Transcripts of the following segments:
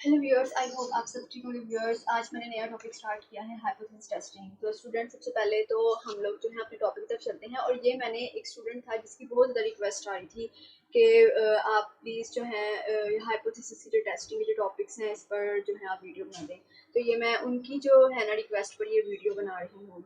Hello viewers, I hope आप सब ठीक होंगे। व्यूअर्स, आज मैंने नया टॉपिक स्टार्ट किया है हाइपोथेसिस टेस्टिंग। तो स्टूडेंट, सबसे पहले तो हम लोग जो है अपने टॉपिक की तरफ चलते हैं। और ये मैंने एक स्टूडेंट था जिसकी बहुत ज़्यादा रिक्वेस्ट आ रही थी कि आप प्लीज़ जो है हाइपोथेसिस की जो टेस्टिंग के जो टॉपिक्स हैं इस पर जो है आप वीडियो बना दें। तो ये मैं उनकी जो है ना रिक्वेस्ट पर ये वीडियो बना रही हूँ।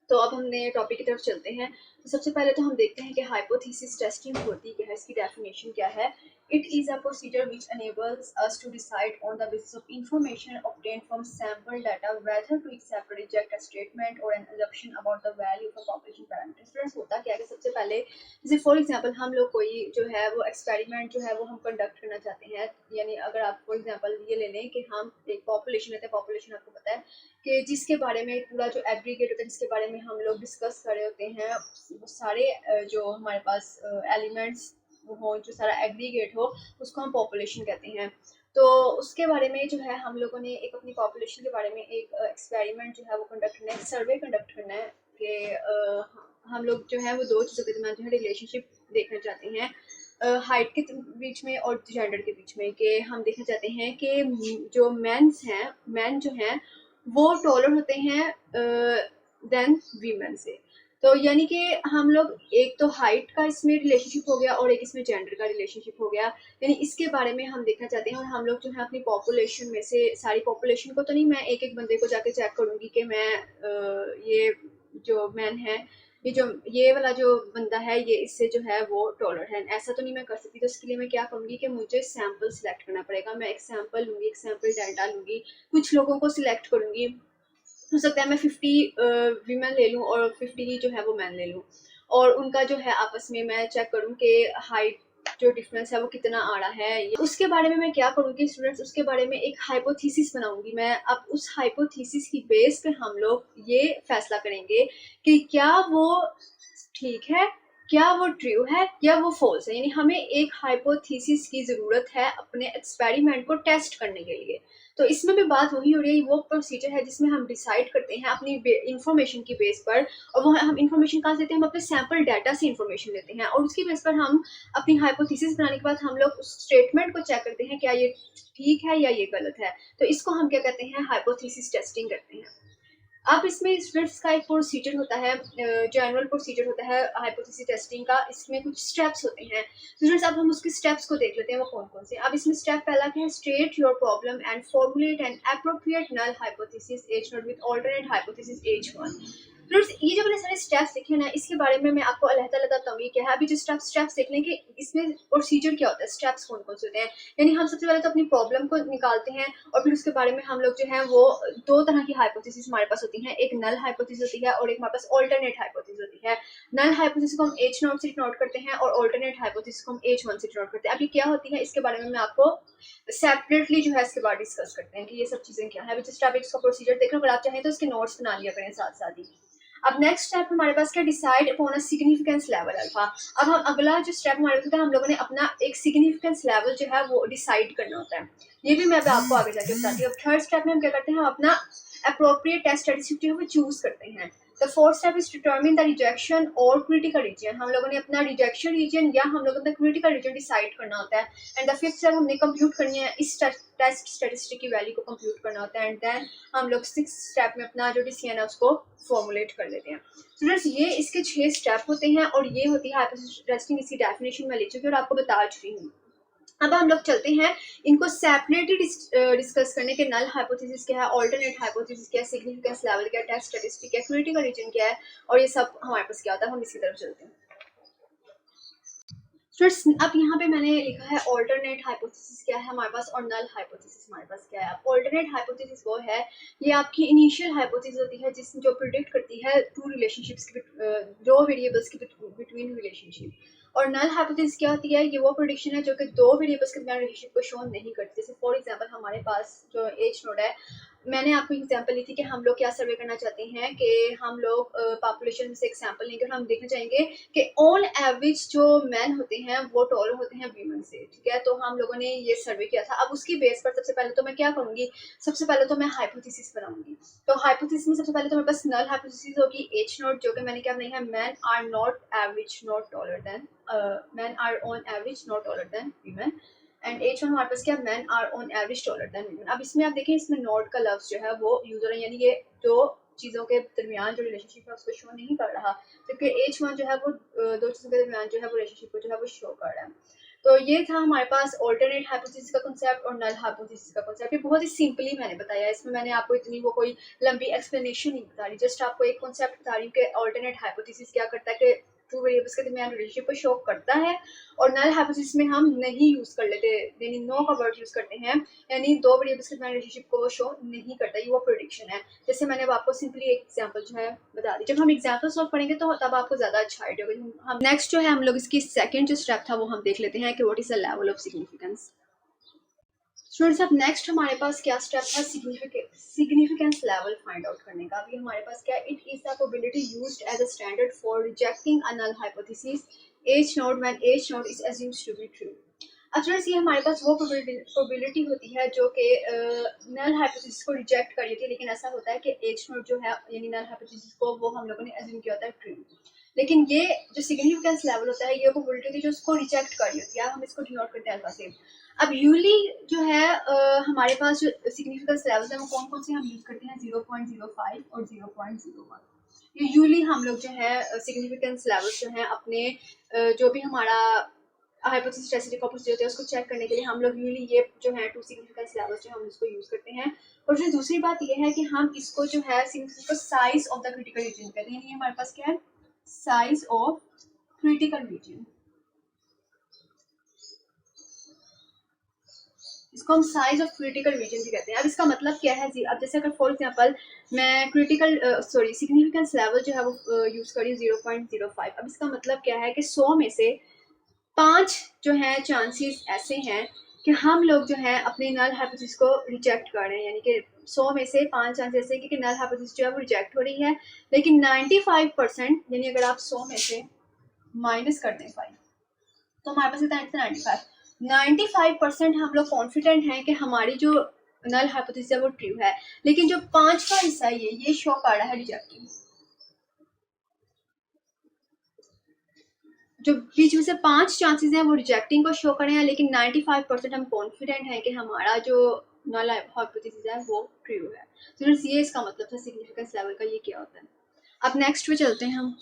तो अब हमने टॉपिक की तरफ चलते हैं। तो सबसे पहले तो हम देखते हैं कि हाइपोथेसिस टेस्टिंग होती क्या है, इसकी डेफिनेशन क्या है। It is a procedure which enables us to decide on the basis of information obtained from sample data whether to accept or reject a statement or an assumption about the value of a population parameter। Students, होता क्या है कि सबसे पहले जैसे for example हम लोग कोई जो है वो एक्सपेरिमेंट जो है वो हम कंडक्ट करना चाहते हैं। यानी अगर आप फॉर एग्जांपल ये ले लें कि हम एक पॉपुलेशन लेते हैं। पॉपुलेशन आपको पता है कि जिसके बारे में पूरा जो एग्रीगेट होता है, जिसके बारे में हम लोग डिस्कस कर रहे होते हैं, वो सारे जो हमारे पास एलिमेंट्स हो, जो सारा एग्रीगेट हो, उसको हम पॉपुलेशन कहते हैं। तो उसके बारे में जो है हम लोगों ने एक अपनी पॉपुलेशन के बारे में एक एक्सपेरिमेंट जो है वो कंडक्ट करना है, सर्वे कंडक्ट करना है कि हम लोग जो है वो दो चीज़ों के दरमियान जो है रिलेशनशिप देखना चाहते हैं, हाइट के बीच में और जेंडर के बीच में। कि हम देखना चाहते हैं कि जो मेंस हैं, मैन जो हैं वो टॉलर होते हैं देन वीमेन से। तो यानी कि हम लोग एक तो हाइट का इसमें रिलेशनशिप हो गया और एक इसमें जेंडर का रिलेशनशिप हो गया। यानी इसके बारे में हम देखना चाहते हैं। और हम लोग जो है अपनी पॉपुलेशन में से सारी पॉपुलेशन को तो नहीं, मैं एक एक बंदे को जाके चेक करूंगी कि मैं ये जो मैन है, ये वाला जो बंदा है ये इससे जो है वो टॉलर है, ऐसा तो नहीं मैं कर सकती। तो इसके लिए मैं क्या करूंगी कि मुझे सैंपल सिलेक्ट करना पड़ेगा। मैं एक सैंपल लूंगी, एक सैंपल डाटा लूंगी, कुछ लोगों को सिलेक्ट करूंगी। हो सकता है मैं 50 वीमेन ले लूँ और 50 ही जो है वो मैन ले लूँ। और उनका जो है आपस में मैं चेक करूँ कि हाइट जो डिफरेंस है वो कितना आ रहा है। उसके बारे में मैं क्या करूँगी स्टूडेंट्स, उसके बारे में एक हाइपोथेसिस बनाऊंगी मैं। अब उस हाइपोथेसिस की बेस पे हम लोग ये फैसला करेंगे कि क्या वो ठीक है, क्या वो ट्रू है या वो फॉल्स है। यानी हमें एक हाइपोथेसिस की ज़रूरत है अपने एक्सपेरिमेंट को टेस्ट करने के लिए। तो इसमें भी बात वही हो रही है, वो प्रोसीजर है जिसमें हम डिसाइड करते हैं अपनी इंफॉर्मेशन की बेस पर। और वो हम इंफॉर्मेशन कहाँ से लेते हैं, हम अपने सैंपल डाटा से इंफॉर्मेशन लेते हैं और उसकी बेस पर हम अपनी हाइपोथेसिस बनाने के बाद हम लोग उस स्टेटमेंट को चेक करते हैं क्या ये ठीक है या ये गलत है। तो इसको हम क्या कहते हैं, हाइपोथेसिस टेस्टिंग करते हैं। अब इसमें स्टूडेंट्स का एक प्रोसीजर होता है, जनरल प्रोसीजर होता है हाइपोथेसिस टेस्टिंग का। इसमें कुछ स्टेप्स होते हैं स्टूडेंट्स। अब हम उसके स्टेप्स को देख लेते हैं वो कौन कौन से। अब इसमें स्टेप पहला क्या है, state your problem and formulate an appropriate null hypothesis H naught with alternate hypothesis H one. Friends, ये जो मैंने सारे स्टेप्स देखे ना, इसके बारे में मैं आपको अलग-अलग तमीज़ क्या है। अभी जो स्टेप्स देख लें कि इसमें प्रोसीजर क्या होता है, स्टेप्स कौन-कौन से होते हैं। यानी हम सबसे पहले तो अपनी प्रॉब्लम को निकालते हैं और फिर उसके बारे में हम लोग जो है वो दो तरह की हाइपोथेसिस हमारे पास होती हैं। एक नल हाइपोथेसिस होती है और एक हमारे पास ऑल्टरनेट हाइपोथेसिस होती है। नल हाइपोथेसिस को हम एच नॉट से डिनोट करते हैं और ऑल्टरनेट हाइपोथेसिस को हम एच वन से डिनोट करते हैं। अब ये क्या होती है इसके बारे में मैं आपको सेपरेटली जो है इसके बाद डिस्कस करते हैं कि ये सब चीज़ें क्या है। अभी जस्ट आप इसका प्रोसीजर देख लो, अगर आप चाहें तो इसके नोट्स बना लिया करें साथ साथ ही। अब नेक्स्ट स्टेप हमारे पास क्या, decide upon a significance level alpha. अब हम अगला जो स्टेप हमारे पास है, हम लोगों ने अपना एक सिग्निफिकेंस लेवल जो है वो डिसाइड करना होता है। ये भी मैं आपको आगे जाके बताती हूँ। अब थर्ड स्टेप में हम क्या करते हैं, हम अपना अप्रोप्रिएट टेस्ट स्टैटिस्टिक जो है वो चूज करते हैं। The fourth step is determine the rejection और क्रिटिकल रीजन। हम लोगों ने अपना रिजेक्शन रीजन या हम लोगों ने क्रिटिकल रीजन डिसाइड करना होता है। एंड द फिफ्थ स्टेप हमने कंप्यूट करनी है, इस टेस्ट स्टैटिस्टिक की वैल्यू को कंप्यूट करना होता है। एंड देन हम लोग सिक्स स्टेप में अपना जो डिसीजन है उसको फॉर्मुलेट कर लेते हैं। स्टूडेंट्स, ये इसके 6 स्टेप होते हैं और ये होती है हाइपोथेसिस टेस्टिंग। इसकी डेफिनेशन मैं ले चुकी हूँ और आपको बता चुकी हूँ। अब हम लोग चलते हैं इनको सेपरेटली डिस्कस करने के। नल हाइपोथेसिस क्या है, ऑल्टरनेट हाइपोथेसिस क्या है, सिग्निफिकेंस लेवल क्या है, टेस्ट स्टैटिस्टिक क्या है, क्रिटिकल रीजन क्या है और ये सब हमारे पास क्या होता है। हम इसकी तरफ चलते हैं। स्टूडेंट्स, अब यहाँ पे मैंने लिखा है ऑल्टरनेट हाइपोथेसिस क्या है हमारे पास और नल हाइपोथेसिस हमारे पास क्या है। अब ऑल्टरनेट हाइपोथेसिस वो है, ये आपकी इनिशियल हाइपोथेसिस होती है जिसमें जो प्रिडिक्ट करती है टू रिलेशनशिप्स की, दो वेरिएबल्स की बिटवीन रिलेशनशिप। और नल हाइपोथेसिस क्या होती है, ये वो प्रिडिक्शन है जो कि दो वेरिएबल्स के दरमियान रिलेशनशिप को शो नहीं करती। जैसे फॉर एग्जांपल हमारे पास जो एज नोड है, मैंने आपको एग्जांपल ली थी कि हम लोग क्या सर्वे करना चाहते हैं कि हम लोग पॉपुलेशन में से एक सैंपल लेंगे और हम देखना चाहेंगे कि ऑन एवरेज जो मैन होते हैं वो टॉलर होते हैं वीमेन से। ठीक है, तो हम लोगों ने ये सर्वे किया था। अब उसकी बेस पर सबसे पहले तो मैं क्या करूंगी, सबसे पहले तो मैं हाइपोथेसिस बनाऊंगी। तो हाइपोथेसिस में सबसे पहले तो मेरे पास नल हाइपोथेसिस होगी एच नॉट, जो कि मैंने क्या बनाई है, man are not average not taller than man are on average not taller than women. And H1 हमारे पास क्या, man are on average taller than women. अब इसमें आप देखें, इसमें नॉट का लफ्ज जो है वो यूज हो रहा है, यानी ये जो चीज़ों के दरमियान जो रिलेशनशिप है उसको शो नहीं कर रहा, क्योंकि H1 जो है वो दो चीज़ों के दरमियान जो है वो रिलेशनशिप को जो है वो शो कर रहा है। तो ये था हमारे पास ऑल्टरनेट हाइपोथेसिस का कांसेप्ट और नल हाइपोथेसिस का कांसेप्ट। ये बहुत ही सिंपली मैंने बताया, इसमें मैंने आपको इतनी वो कोई लंबी एक्सप्लेनेशन नहीं बता रही, जस्ट आपको एक कांसेप्ट बता रही हूँ कि ऑल्टरनेट हाइपोथेसिस क्या करता है, कि टू वेरिएबल्स के दरमियान रिलेशनशिप को शो करता है। और नल हाइपोथेसिस में हम नहीं यूज कर लेते, यानी नो का वर्ड यूज करते हैं, यानी दो वेरिएबल्स के दरमियान रिलेशनशिप को वो शो नहीं करता, ये वो प्रेडिक्शन है। जैसे मैंने अब आपको सिंपली एक एग्जांपल जो है बता दी, जब हम एग्जांपल सॉल्व करेंगे तो तब आपको ज्यादा अच्छा आइडिया होगा। हम नेक्स्ट जो है हम लोग इसकी सेकंड जो स्टेप था वो हम देख लेते हैं कि what is the level of significance. Students, अब नेक्स्ट हमारे पास क्या स्टेप था, सिग्निफिकेंस लेवल फाइंड आउट करने का। अभी हमारे पास क्या, it is the probability used as a standard for rejecting a null hypothesis H naught when H naught is assumed to be true. अब स्टूडेंट्स, ये हमारे पास वो प्रोबेबिलिटी होती है जो कि नल हाइपोथेसिस को रिजेक्ट कर रही थी, लेकिन ऐसा होता है कि H नोट जो है यानी नल हाइपोथेसिस को वो हम लोगों ने अज्यूम किया होता है ट्रू, लेकिन ये जो सिग्निफिकेंस लेवल होता है ये वो प्रोबेबिलिटी होती है जो उसको रिजेक्ट कर रही होती है। हम इसको डिनोट करते हैं अल्फा से। अब यूली जो है हमारे पास जो सिग्निफिकेंस लेवल्स है वो कौन कौन से हम यूज करते हैं, 0.05 और 0.01। ये यूली हम लोग जो है सिग्निफिकेंस लेवल्स जो है अपने जो भी हमारा हाइपोथेसिस टेस्टिंग ऑपोजिट होते हैं उसको चेक करने के लिए हम लोग यूली ये जो है टू सिग्निफिकेंस लेवल्स जो हम इसको यूज करते हैं। और फिर दूसरी बात ये है कि हम इसको जो है सिग्निफिकेंस को size of the critical reason कहते हैं, यानी हमारे पास क्या है, साइज ऑफ क्रिटिकल रीजन, इसको हम साइज ऑफ क्रिटिकल रीजन भी कहते हैं। अब इसका मतलब क्या है जी, अब जैसे अगर फॉर एग्जांपल मैं क्रिटिकल सिग्निफिकेंस लेवल जो है वो यूज करी 0.05, अब इसका मतलब क्या है कि 100 में से 5 जो है चांसेस ऐसे हैं कि हम लोग जो है अपने नल हाइपोथेसिस को रिजेक्ट कर रहे हैं, यानी कि 100 में से 5 चांसेस ऐसे हैं कि नल हाइपोथेसिस जो है वो रिजेक्ट हो रही है, लेकिन 95% यानी अगर आप 100 में से माइनस कर दें 5 तो हमारे पास कितना है 95% हम लोग कॉन्फिडेंट हैं कि हमारी जो नल हाइपोथेसिस है वो ट्रू है, लेकिन जो 5 का हिस्सा ये शो कर रहा है रिजेक्टिंग। जो बीच में से 5 चांसेस हैं वो रिजेक्टिंग को शो कर रहे हैं, लेकिन 95% हम कॉन्फिडेंट हैं कि हमारा जो नल हाइपोथेसिस है वो ट्रू है। तो ये इसका मतलब था सिग्निफिकेंस लेवल का, ये क्या होता है। अब नेक्स्ट पे चलते हैं हम।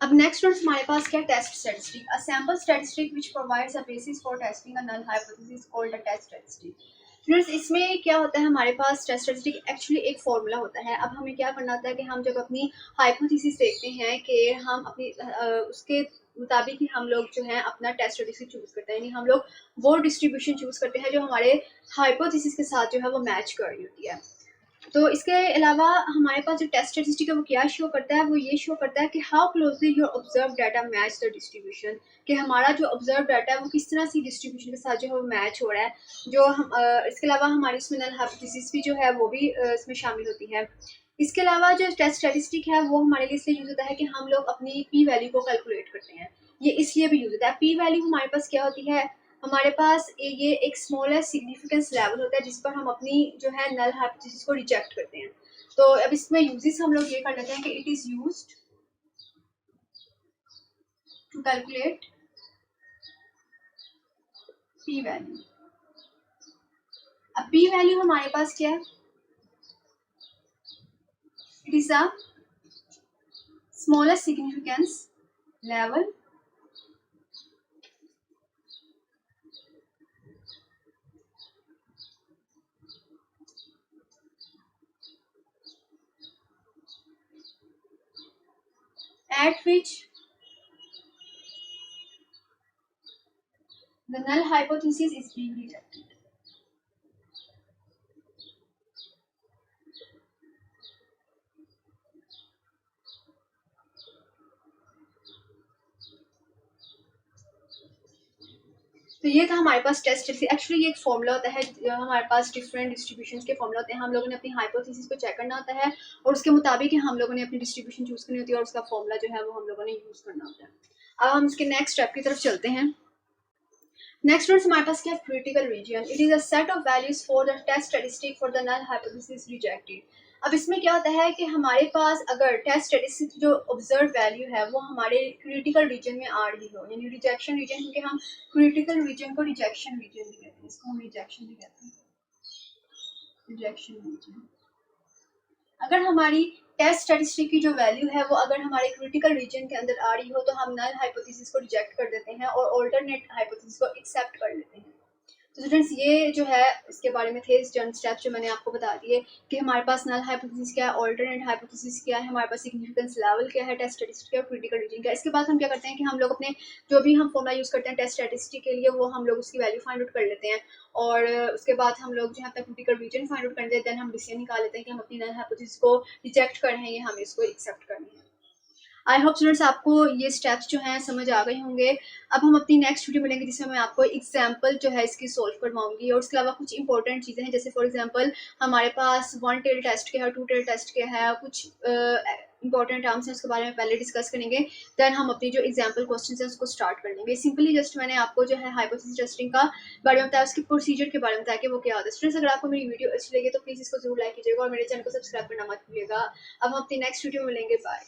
अब नेक्स्ट हमारे पास क्या, test statistic, a sample statistic which provides a basis for testing a null hypothesis called a test statistic. Friends, इसमें क्या होता है, हमारे पास टेस्ट स्टैटिस्टिक एक्चुअली एक फॉर्मूला होता है। अब हमें क्या करना होता है कि हम जब अपनी हाइपोथेसिस देखते हैं कि हम अपनी उसके मुताबिक ही हम लोग जो है अपना टेस्ट स्टैटिस्टिक चूज करते हैं, यानी हम लोग वो डिस्ट्रीब्यूशन चूज करते हैं जो हमारे हाइपोथेसिस के साथ जो है वो मैच कर रही होती है। तो इसके अलावा हमारे पास जो टेस्ट स्टैटिस्टिक है वो क्या शो करता है, वो ये शो करता है कि how closely your observe data match the distribution, कि हमारा जो ऑब्जर्व डाटा है वो किस तरह से डिस्ट्रीब्यूशन के साथ जो है वो मैच हो रहा है। जो हम इसके अलावा हमारी इसमें नल हाइपोथेसिस भी जो है वो भी इसमें शामिल होती है। इसके अलावा जो टेस्ट स्टैटिस्टिक है वो हमारे लिए इसलिए यूज होता है कि हम लोग अपनी पी वैल्यू को कैलकुलेट करते हैं, ये इसलिए भी यूज होता है। पी वैल्यू हमारे पास क्या होती है, हमारे पास ये एक स्मॉलेस्ट सिग्निफिकेंस लेवल होता है जिस पर हम अपनी जो है नल हाइपोथेसिस को रिजेक्ट करते हैं। तो अब इसमें यूजेस हम लोग ये कर लेते हैं कि it is used to calculate P value. अब पी वैल्यू हमारे पास क्या है, it is a smallest significance level at which the null hypothesis is being rejected. तो ये था हमारे पास टेस्ट। एक्चुअली ये एक फॉर्मूला होता है, हमारे पास डिफरेंट डिस्ट्रीब्यूशन के फॉर्मूला होते हैं, हम लोगों ने अपनी हाइपोथेसिस को चेक करना होता है और उसके मुताबिक हम लोगों ने अपनी डिस्ट्रीब्यूशन चूज करनी होती है और उसका फॉर्मूला जो है वो हम लोगों ने यूज करना होता है। अब हम इसके नेक्स्ट स्टेप की तरफ चलते हैं। नेक्स्ट वर्ड्स हमारे पास क्या है, critical region, it is a set of values for the test statistic for the null hypothesis rejected. अब इसमें क्या होता है कि हमारे पास अगर टेस्ट स्टैटिस्टिक्स जो ऑब्जर्व वैल्यू है वो हमारे क्रिटिकल रीजन में आ रही हो, यानी रिजेक्शन रीजन, क्योंकि हम क्रिटिकल रीजन को रिजेक्शन रीजन भी कहते हैं, इसको हम रिजेक्शन भी कहते हैं, रिजेक्शन रीजन। अगर हमारी टेस्ट स्टैटिस्टिक की जो वैल्यू है वो अगर हमारे क्रिटिकल रीजन के अंदर आ रही हो तो हम नल हाइपोथेसिस को रिजेक्ट कर देते हैं और ऑल्टरनेट हाइपोथेसिस को एक्सेप्ट कर लेते हैं। तो स्टूडेंट्स ये जो है इसके बारे में थे स्टेप्स जो मैंने आपको बता दिए कि हमारे पास नल हाइपोथेसिस क्या है, ऑल्टरनेट हाइपोथेसिस क्या है, हमारे पास सिग्निफिकेंस लेवल क्या है, टेस्ट स्टैटिस्टिक क्या है, क्रिटिकल रीजन क्या है। इसके बाद हम क्या करते हैं कि हम लोग अपने जो भी हम फॉर्मूला यूज़ करते हैं टेस्ट स्टैटिस्टिक के लिए वो हम लोग उसकी वैल्यू फाइंड आउट कर लेते हैं और उसके बाद हम लोग जो है अपना क्रिटिकल रीजन फाइंड आउट कर लेते हैं, देन हम डिसीजन निकाल लेते हैं कि हम अपनी नल हाइपोथेसिस को रिजेक्ट करना है या हमें इसको एक्सेप्ट करनी है। आई होप स्टूडेंट्स आपको ये स्टेप्स जो हैं समझ आ गए होंगे। अब हम अपनी नेक्स्ट वीडियो मिलेंगे जिसमें मैं आपको एग्जाम्पल जो है इसकी सोल्व करवाऊंगी और उसके अलावा कुछ इंपॉर्टेंट चीज़ें हैं, जैसे फॉर एग्जांपल हमारे पास 1 टेल टेस्ट के है, 2 टेल टेस्ट के है, कुछ इंपॉर्टेंट टर्म्स हैं उसके बारे में पहले डिस्कस करेंगे, देन हम अपनी जो एग्जाम्पल क्वेश्चन है उसको स्टार्ट कर लेंगे। सिंपली जस्ट मैंने आपको जो है हाइपोथेसिस टेस्टिंग का बारे में बताया, उसकी प्रोसीजर के बारे में बताया कि वो क्या होता है। स्टूडेंट्स अगर आपको मेरी वीडियो अच्छी लगी तो प्लीज़ इसको जरूर लाइक कीजिएगा और मेरे चैनल को सब्सक्राइब करना मत भूलिएगा। अब हम अपनी नेक्स्ट वीडियो में मिलेंगे, बाय।